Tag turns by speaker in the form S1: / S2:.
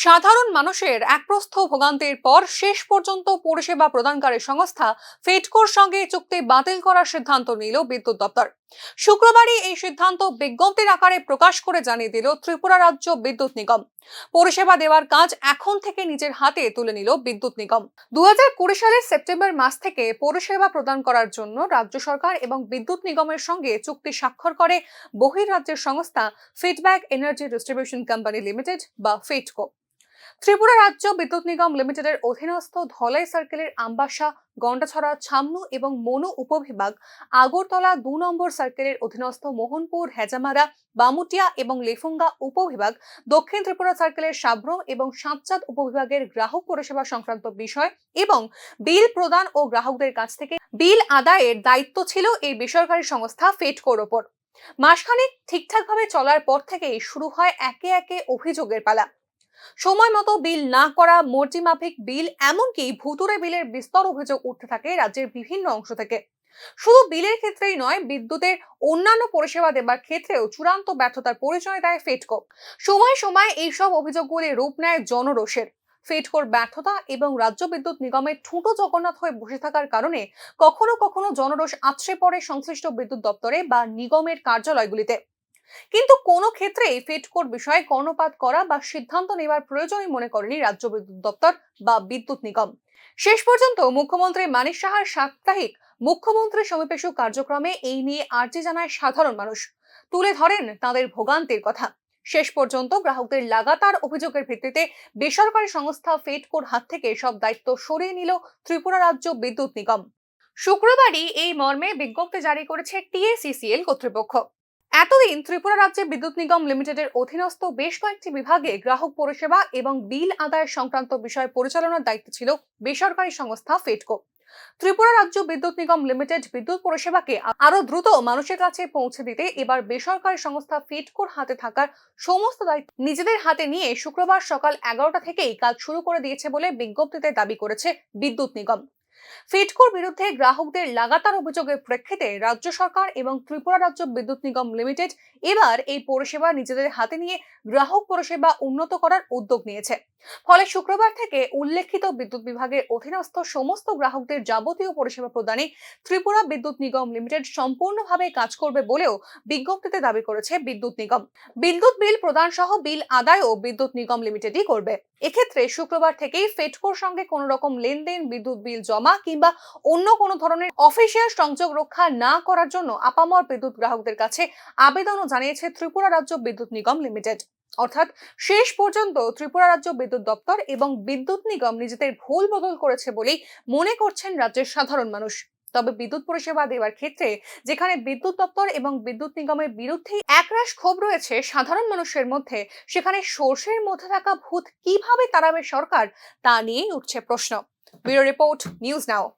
S1: সাধারণ মানুষের একপ্রস্থ ভোগান্তির পর শেষ পর্যন্ত পরিষেবা প্রদানকারী সংস্থা ফেডকোর সঙ্গে চুক্তি বাতিল করার সিদ্ধান্ত নিল বিদ্যুৎ দপ্তর। শুক্রবারই এই সিদ্ধান্ত বিজ্ঞপ্তির আকারে প্রকাশ করে জানিয়ে দিল ত্রিপুরা রাজ্য বিদ্যুৎ নিগম। পরিষেবা দেওয়ার কাজ এখন থেকে নিজের হাতে তুলে নিল বিদ্যুৎ নিগম। 2020 সালের সেপ্টেম্বর মাস থেকে পরিষেবা প্রদান করার জন্য রাজ্য সরকার এবং বিদ্যুৎ নিগমের সঙ্গে চুক্তি স্বাক্ষর করে বহির্রাজ্যের সংস্থা feedback energy distribution company limited বা ফেডকো। ত্রিপুরা রাজ্য বিদ্যুৎ নিগম লিমিটেডের অধীনস্থ ধলাই সার্কেলের আমবাসা, গন্ডাছড়া, ছামনু এবং মনু উপবিভাগ, আগরতলা 2 নম্বর সার্কেলের অধীনস্থ মোহনপুর, হেজামারা, বামুটিয়া এবং লেফুঙ্গা উপবিভাগ, দক্ষিণ ত্রিপুরা সার্কেলের সাব্রম এবং সাতচাঁদ উপবিভাগের গ্রাহক পরিষেবা সংক্রান্ত বিষয় এবং বিল প্রদান ও গ্রাহকদের কাছ থেকে বিল আদায়ের দায়িত্ব ছিল এই বেসরকারি সংস্থা ফেডকোর ওপর। মাসখানেক ঠিকঠাকভাবে চলার পর থেকেই শুরু হয় একে একে অভিযোগের পালা। সময় মতো বিল না করা, মর্জি মাফিক বিল, এমনকি ভুতুরে বিলের বিস্তর অভিযোগ উঠতে থাকে রাজ্যের বিভিন্ন অংশ থেকে। শুধু বিলের ক্ষেত্রেই নয়, বিদ্যুতের অন্যান্য পরিষেবা দেবার ক্ষেত্রেও চূড়ান্ত ব্যর্থতার পরিচয় দেয় ফেডকো। সময় সময় এইসব অভিযোগগুলি রূপ নেয় জনরোষের। ফেডকোর ব্যর্থতা এবং রাজ্য বিদ্যুৎ নিগমের ঠুঁটো জগন্নাথ হয়ে বসে থাকার কারণে কখনো কখনো জনরোষ আছড়ে পড়ে সংশ্লিষ্ট বিদ্যুৎ দপ্তরে বা নিগমের কার্যালয়গুলিতে। কিন্তু কোনো ক্ষেত্রেই ফেডকোর বিষয়ে কর্ণপাত করা বা সিদ্ধান্ত নেওয়ার প্রয়োজনই মনে করেনি রাজ্য বিদ্যুৎ দপ্তর বা বিদ্যুৎ নিগম। শেষ পর্যন্ত মুখ্যমন্ত্রী মানিক সাহার সাপ্তাহিক মুখ্যমন্ত্রী সমীপেশু কার্যক্রমে এই নিয়ে আর্জি জানায় সাধারণ মানুষ, তুলে ধরেন তাদের ভোগান্তির কথা। শেষ পর্যন্ত গ্রাহকদের লাগাতার অভিযোগের ভিত্তিতে বেসরকারি সংস্থা ফেডকোর হাত থেকে সব দায়িত্ব সরিয়ে নিল ত্রিপুরা রাজ্য বিদ্যুৎ নিগম। শুক্রবারই এই মর্মে বিজ্ঞপ্তি জারি করেছে টিএসিসিএল কর্তৃপক্ষ। এতদিন ত্রিপুরা রাজ্যে বিদ্যুৎ নিগম লিমিটেডের অধীনস্থ বেশ কয়েকটি বিভাগে গ্রাহক পরিষেবা এবং বিল আদায় সংক্রান্ত বিষয় পরিচালনার দায়িত্ব ছিল বেসরকারি সংস্থা ফেডকো। ত্রিপুরা রাজ্য বিদ্যুৎ নিগম লিমিটেড বিদ্যুৎ পরিষেবাকে আরো দ্রুত মানুষের কাছে পৌঁছে দিতে এবার বেসরকারি সংস্থা ফেডকোর হাতে থাকার সমস্ত দায়িত্ব নিজেদের হাতে নিয়ে শুক্রবার সকাল 11টা থেকেই কাজ শুরু করে দিয়েছে বলে বিজ্ঞপ্তিতে দাবি করেছে বিদ্যুৎ নিগম। ফেডকোর বিরুদ্ধে গ্রাহকদের লাগাতার অভিযোগের প্রেক্ষিতে রাজ্য সরকার এবং ত্রিপুরা রাজ্য বিদ্যুৎ নিগম লিমিটেড এবার এই পরিষেবা নিজেদের হাতে নিয়ে গ্রাহক পরিষেবা উন্নত করার উদ্যোগ নিয়েছে। ফলে শুক্রবার থেকে উল্লেখিত বিদ্যুৎ বিভাগের অধীনস্থ সমস্ত গ্রাহকদের যাবতীয় পরিষেবা প্রদানে ত্রিপুরা বিদ্যুৎ নিগম লিমিটেড সম্পূর্ণভাবে কাজ করবে বলেও বিজ্ঞপ্তিতে দাবি করেছে বিদ্যুৎ নিগম। বিদ্যুৎ বিল প্রদান সহ বিল আদায়ও বিদ্যুৎ নিগম লিমিটেডই করবে। এক্ষেত্রে শুক্রবার থেকেই ফেডকোর সঙ্গে কোনো রকম লেনদেন, বিদ্যুৎ বিল জমা কিংবা অন্য কোনো ধরনের অফিসিয়াল সংযোগ রক্ষা না করার জন্য আপামর বিদ্যুৎ গ্রাহকদের কাছে আবেদনও জানিয়েছে ত্রিপুরা রাজ্য বিদ্যুৎ নিগম লিমিটেড। অর্থাৎ শেষ পর্যন্ত ত্রিপুরা রাজ্য বিদ্যুৎ দপ্তর এবং বিদ্যুৎ নিগম নিজেদের ভুল বদল করেছে বলেই মনে করছেন রাজ্যের সাধারণ মানুষ। তবে বিদ্যুৎ পরিষেবা দেওয়ার ক্ষেত্রে যেখানে বিদ্যুৎ দপ্তর এবং বিদ্যুৎ নিগমের বিরুদ্ধেই একরাশ ক্ষোভ রয়েছে সাধারণ মানুষের মধ্যে, সেখানে সর্ষের মধ্যে থাকা ভূত কিভাবে তাড়াবে সরকার তা নিয়েই উঠছে প্রশ্ন। Bureau report, news now.